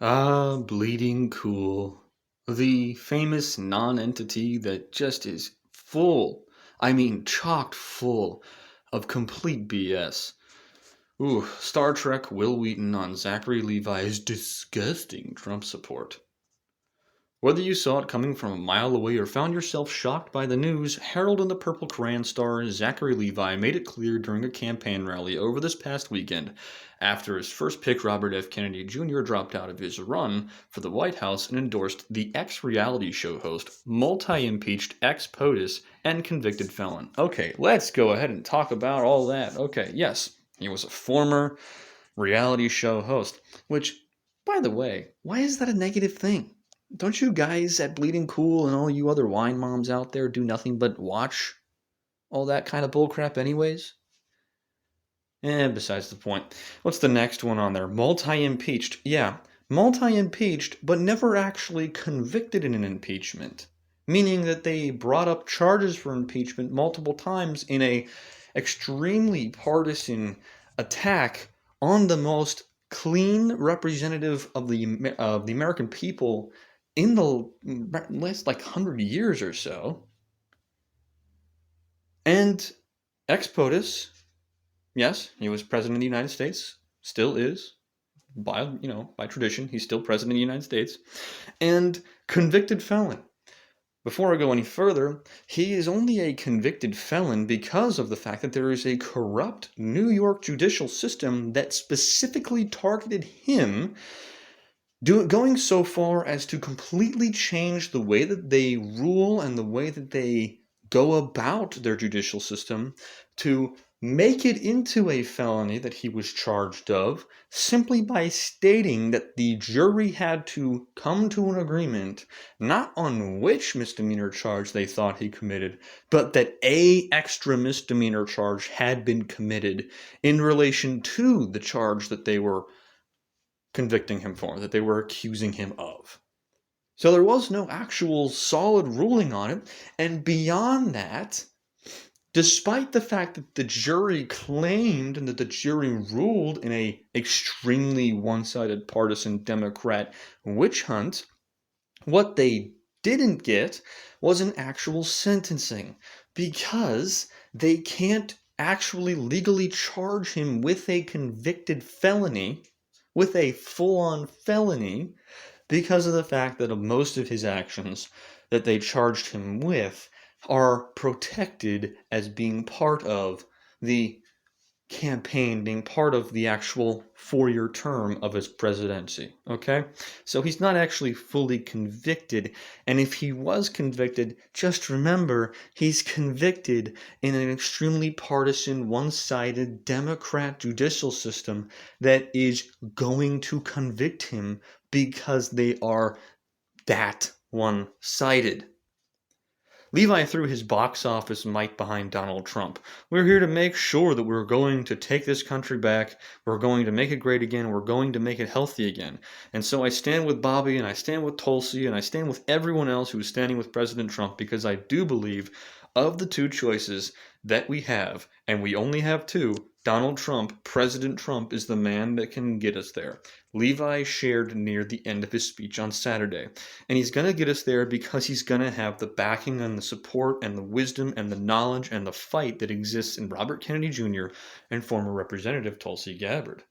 Bleeding cool. The famous non-entity that just is full, I mean chocked full, of complete BS. Ooh, Star Trek Will Wheaton on Zachary Levi's disgusting Trump support. Whether you saw it coming from a mile away or found yourself shocked by the news, Harold in the Purple Crayon star Zachary Levi made it clear during a campaign rally over this past weekend, after his first pick Robert F. Kennedy Jr. dropped out of his run for the White House and endorsed the ex-reality show host, multi-impeached ex-POTUS, and convicted felon. Okay, let's go ahead and talk about all that. Okay, yes, he was a former reality show host, which, by the way, why is that a negative thing? Don't you guys at Bleeding Cool and all you other wine moms out there do nothing but watch all that kind of bullcrap anyways? Besides the point. What's the next one on there? Multi-impeached. Yeah, multi-impeached, but never actually convicted in an impeachment. Meaning that they brought up charges for impeachment multiple times in a extremely partisan attack on the most clean representative of the American people in the last 100 years or so. And ex-POTUS, yes, he was president of the United States, still is, by tradition, he's still president of the United States, and convicted felon. Before I go any further, he is only a convicted felon because of the fact that there is a corrupt New York judicial system that specifically targeted him, going so far as to completely change the way that they rule and the way that they go about their judicial system to make it into a felony that he was charged of simply by stating that the jury had to come to an agreement not on which misdemeanor charge they thought he committed, but that a extra misdemeanor charge had been committed in relation to the charge that they were convicting him for, that they were accusing him of. So there was no actual solid ruling on it, and beyond that, despite the fact that the jury claimed and that the jury ruled in a extremely one-sided partisan Democrat witch hunt, what they didn't get was an actual sentencing, because they can't actually legally charge him with a convicted felony, with a full-on felony, because of the fact that most of his actions that they charged him with are protected as being part of the campaign, being part of the actual 4-year term of his presidency. Okay? So he's not actually fully convicted. And if he was convicted, just remember he's convicted in an extremely partisan, one-sided Democrat judicial system that is going to convict him because they are that one-sided. Levi threw his box office might behind Donald Trump. We're here to make sure that we're going to take this country back. We're going to make it great again. We're going to make it healthy again. And so I stand with Bobby, and I stand with Tulsi, and I stand with everyone else who is standing with President Trump, because I do believe of the two choices that we have, and we only have two, Donald Trump, President Trump, is the man that can get us there. Levi shared near the end of his speech on Saturday. And he's going to get us there because he's going to have the backing and the support and the wisdom and the knowledge and the fight that exists in Robert Kennedy Jr. and former Representative Tulsi Gabbard.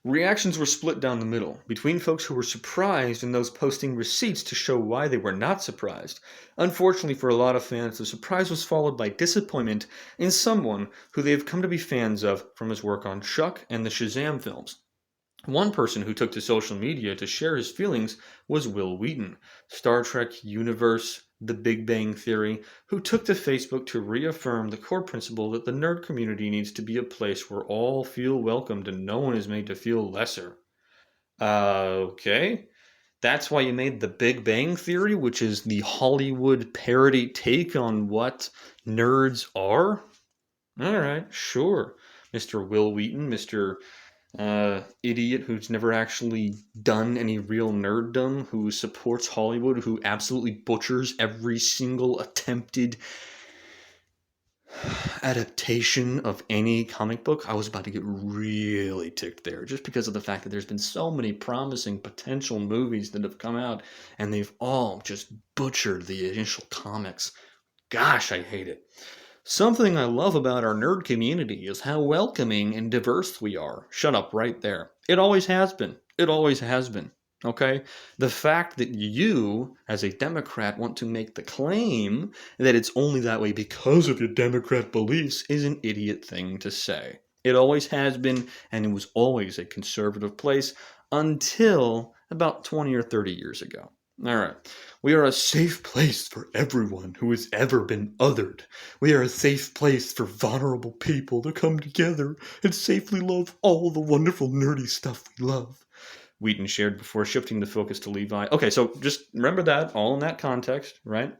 Reactions were split down the middle, between folks who were surprised and those posting receipts to show why they were not surprised. Unfortunately for a lot of fans, the surprise was followed by disappointment in someone who they have come to be fans of from his work on Chuck and the Shazam films. One person who took to social media to share his feelings was Will Wheaton, Star Trek Universe, The Big Bang Theory, who took to Facebook to reaffirm the core principle that the nerd community needs to be a place where all feel welcomed and no one is made to feel lesser. Okay. That's why you made The Big Bang Theory, which is the Hollywood parody take on what nerds are? Alright, sure. Mr. Will Wheaton, Mr. Idiot who's never actually done any real nerddom, who supports Hollywood, who absolutely butchers every single attempted adaptation of any comic book, I was about to get really ticked there, just because of the fact that there's been so many promising potential movies that have come out, and they've all just butchered the initial comics. Gosh, I hate it. Something I love about our nerd community is how welcoming and diverse we are. Shut up right there. It always has been. It always has been. Okay? The fact that you, as a Democrat, want to make the claim that it's only that way because of your Democrat beliefs is an idiot thing to say. It always has been, and it was always a conservative place until about 20 or 30 years ago. All right. We are a safe place for everyone who has ever been othered. We are a safe place for vulnerable people to come together and safely love all the wonderful nerdy stuff we love. Wheaton shared before shifting the focus to Levi. Okay, so just remember that, all in that context, right?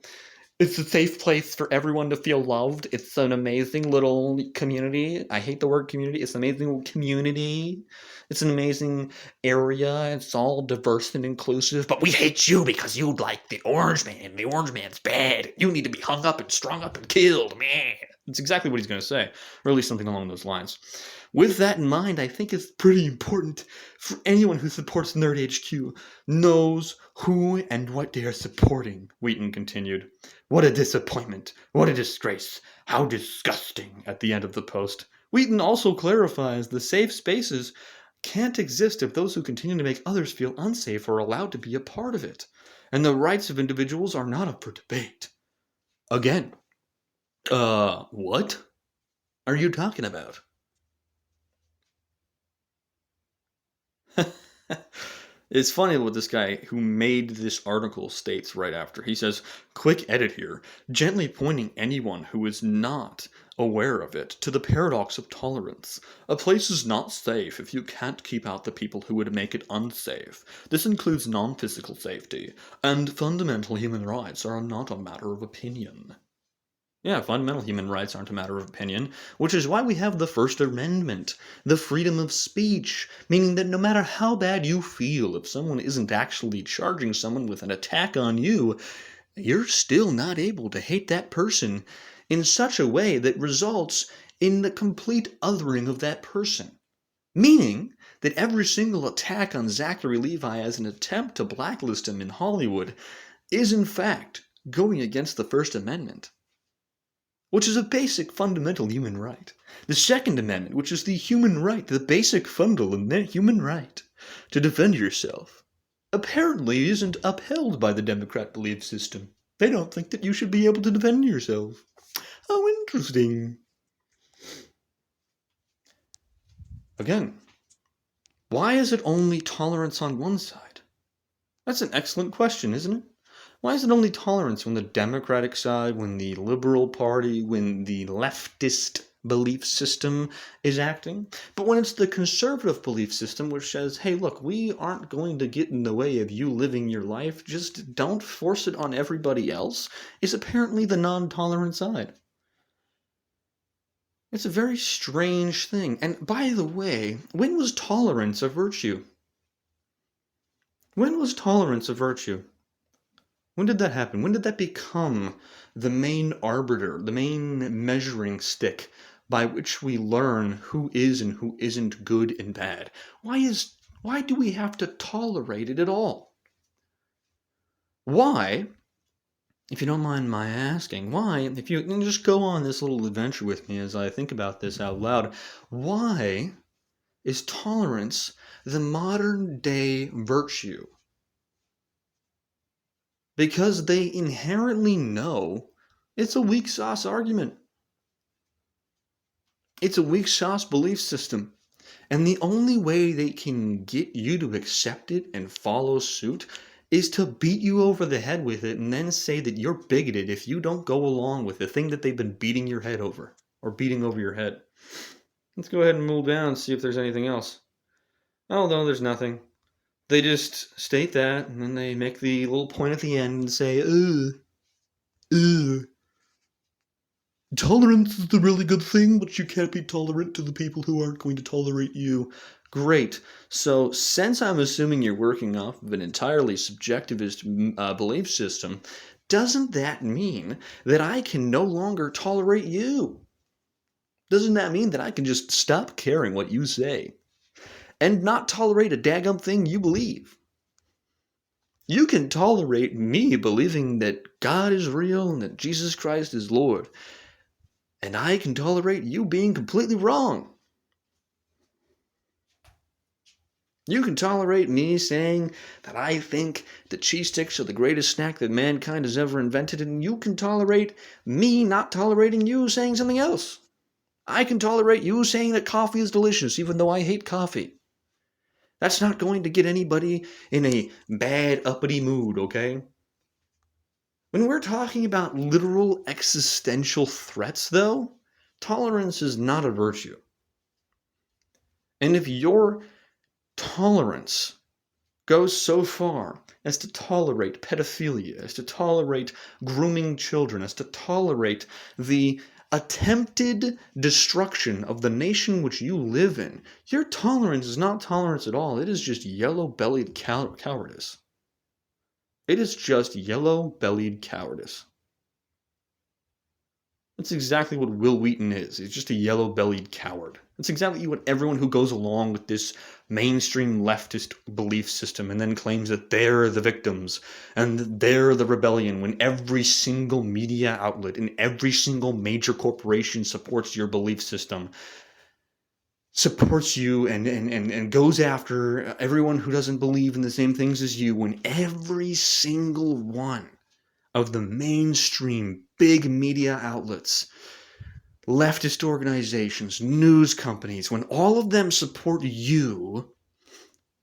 It's a safe place for everyone to feel loved. It's an amazing little community. I hate the word community. It's an amazing little community. It's an amazing area. It's all diverse and inclusive. But we hate you because you like the Orange Man. The Orange Man's bad. You need to be hung up and strung up and killed, man. That's exactly what he's going to say, or at least something along those lines. With that in mind, I think it's pretty important for anyone who supports Nerd HQ knows who and what they are supporting, Wheaton continued. What a disappointment. What a disgrace. How disgusting, at the end of the post. Wheaton also clarifies the safe spaces can't exist if those who continue to make others feel unsafe are allowed to be a part of it, and the rights of individuals are not up for debate. Again, what are you talking about? It's funny what this guy who made this article states right after. He says, quick edit here, gently pointing anyone who is not aware of it to the paradox of tolerance. A place is not safe if you can't keep out the people who would make it unsafe. This includes non-physical safety, and fundamental human rights are not a matter of opinion. Yeah, fundamental human rights aren't a matter of opinion, which is why we have the First Amendment, the freedom of speech, meaning that no matter how bad you feel, if someone isn't actually charging someone with an attack on you, you're still not able to hate that person in such a way that results in the complete othering of that person. Meaning that every single attack on Zachary Levi as an attempt to blacklist him in Hollywood is in fact going against the First Amendment, which is a basic fundamental human right. The Second Amendment, which is the human right, the basic fundamental human right to defend yourself, apparently isn't upheld by the Democrat belief system. They don't think that you should be able to defend yourself. How interesting. Again, why is it only tolerance on one side? That's an excellent question, isn't it? Why is it only tolerance when the Democratic side, when the Liberal Party, when the leftist belief system is acting? But when it's the conservative belief system which says, hey, look, we aren't going to get in the way of you living your life, just don't force it on everybody else, is apparently the non-tolerant side. It's a very strange thing. And by the way, when was tolerance a virtue? When was tolerance a virtue? When did that happen? When did that become the main arbiter, the main measuring stick by which we learn who is and who isn't good and bad? Why do we have to tolerate it at all? Why, if you don't mind my asking, why, if you can just go on this little adventure with me as I think about this out loud, why is tolerance the modern day virtue? Because they inherently know it's a weak sauce argument. It's a weak sauce belief system. And the only way they can get you to accept it and follow suit is to beat you over the head with it and then say that you're bigoted if you don't go along with the thing that they've been beating your head over, or beating over your head. Let's go ahead and move down and see if there's anything else. Oh, no, there's nothing. They just state that, and then they make the little point at the end and say, tolerance is the really good thing, but you can't be tolerant to the people who aren't going to tolerate you. Great. So, since I'm assuming you're working off of an entirely subjectivist belief system, doesn't that mean that I can no longer tolerate you? Doesn't that mean that I can just stop caring what you say and not tolerate a daggum thing you believe? You can tolerate me believing that God is real and that Jesus Christ is Lord, and I can tolerate you being completely wrong. You can tolerate me saying that I think that cheese sticks are the greatest snack that mankind has ever invented, and you can tolerate me not tolerating you saying something else. I can tolerate you saying that coffee is delicious, even though I hate coffee. That's not going to get anybody in a bad, uppity mood, okay? When we're talking about literal existential threats, though, tolerance is not a virtue. And if your tolerance goes so far as to tolerate pedophilia, as to tolerate grooming children, as to tolerate the attempted destruction of the nation which you live in, your tolerance is not tolerance at all. It is just yellow-bellied cowardice. It is just yellow-bellied cowardice. That's exactly what Will Wheaton is. He's just a yellow-bellied coward. That's exactly what everyone who goes along with this mainstream leftist belief system and then claims that they're the victims and they're the rebellion when every single media outlet and every single major corporation supports your belief system, supports you and goes after everyone who doesn't believe in the same things as you, when every single one of the mainstream big media outlets, leftist organizations, news companies, when all of them support you,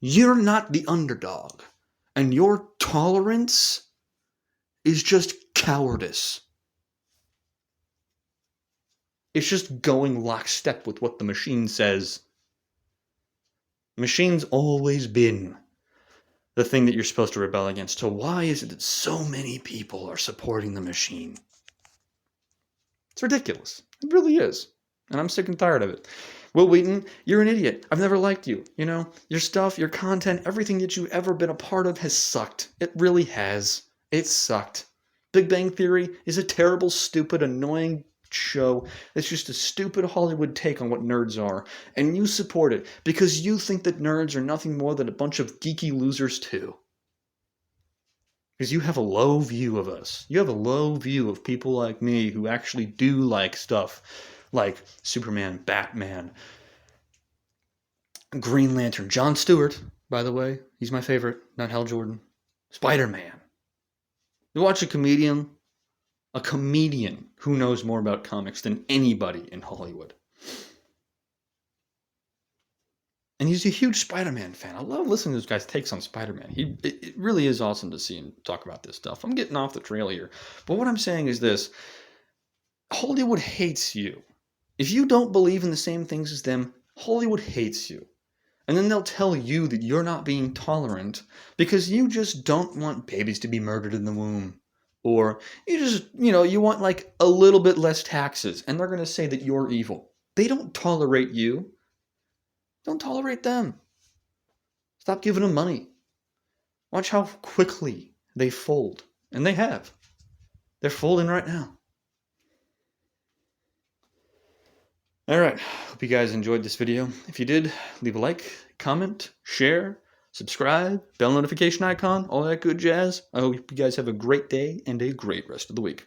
you're not the underdog. And your tolerance is just cowardice. It's just going lockstep with what the machine says. The machine's always been the thing that you're supposed to rebel against. So why is it that so many people are supporting the machine? It's ridiculous. It really is. And I'm sick and tired of it. Will Wheaton, you're an idiot. I've never liked you. You know, your stuff, your content, everything that you've ever been a part of has sucked. It really has. It's sucked. Big Bang Theory is a terrible, stupid, annoying show. It's just a stupid Hollywood take on what nerds are. And you support it because you think that nerds are nothing more than a bunch of geeky losers too. Because you have a low view of us. You have a low view of people like me who actually do like stuff like Superman, Batman, Green Lantern, Jon Stewart, by the way. He's my favorite, not Hal Jordan. Spider-Man. You watch a comedian who knows more about comics than anybody in Hollywood. And he's a huge Spider-Man fan. I love listening to this guy's takes on Spider-Man. It really is awesome to see him talk about this stuff. I'm getting off the trail here. But what I'm saying is this. Hollywood hates you. If you don't believe in the same things as them, Hollywood hates you. And then they'll tell you that you're not being tolerant because you just don't want babies to be murdered in the womb. Or you just, you want like a little bit less taxes. And they're going to say that you're evil. They don't tolerate you. Don't tolerate them. Stop giving them money. Watch how quickly they fold. And they have. They're folding right now. Alright, hope you guys enjoyed this video. If you did, leave a like, comment, share, subscribe, bell notification icon, all that good jazz. I hope you guys have a great day and a great rest of the week.